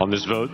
On this vote,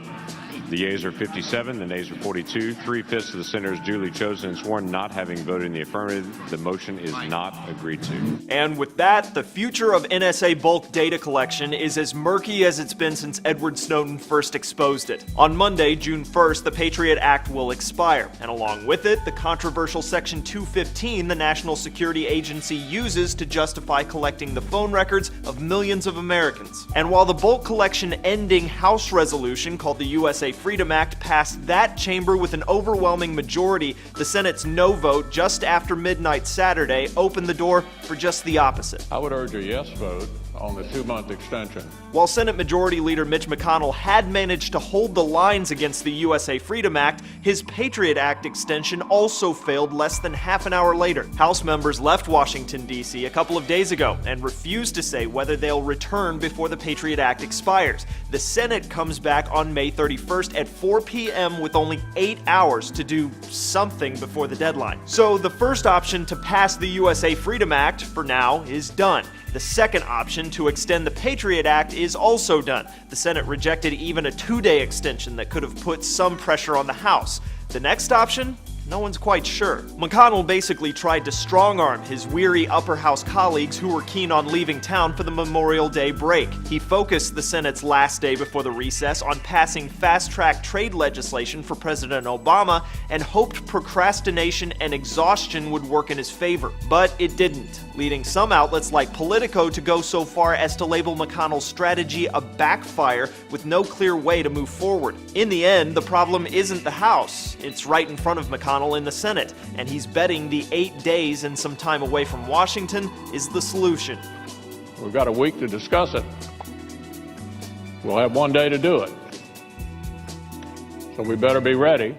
the yeas are 57, the nays are 42. 3/5 of the senators duly chosen and sworn not having voted in the affirmative. The motion is not agreed to. And with that, the future of NSA bulk data collection is as murky as it's been since Edward Snowden first exposed it. On Monday, June 1st, the Patriot Act will expire, and along with it, the controversial Section 215 the National Security Agency uses to justify collecting the phone records of millions of Americans. And while the bulk collection ending House resolution called the USA Freedom Act passed that chamber with an overwhelming majority, the Senate's no vote just after midnight Saturday opened the door for just the opposite. I would urge a yes vote on the 2-month extension. While Senate Majority Leader Mitch McConnell had managed to hold the lines against the USA Freedom Act, his Patriot Act extension also failed less than half an hour later. House members left Washington, D.C. a couple of days ago and refused to say whether they'll return before the Patriot Act expires. The Senate comes back on May 31st at 4 p.m. with only 8 hours to do something before the deadline. So the first option to pass the USA Freedom Act, for now, is done. The second option, to extend the Patriot Act, is also done. The Senate rejected even a 2-day extension that could have put some pressure on the House. The next option? No one's quite sure. McConnell basically tried to strong-arm his weary upper house colleagues who were keen on leaving town for the Memorial Day break. He focused the Senate's last day before the recess on passing fast-track trade legislation for President Obama and hoped procrastination and exhaustion would work in his favor. But it didn't, leading some outlets like Politico to go so far as to label McConnell's strategy a backfire with no clear way to move forward. In the end, the problem isn't the House. It's right in front of McConnell in the Senate, and he's betting the 8 days and some time away from Washington is the solution. We've got a week to discuss it. We'll have 1 day to do it. So we better be ready.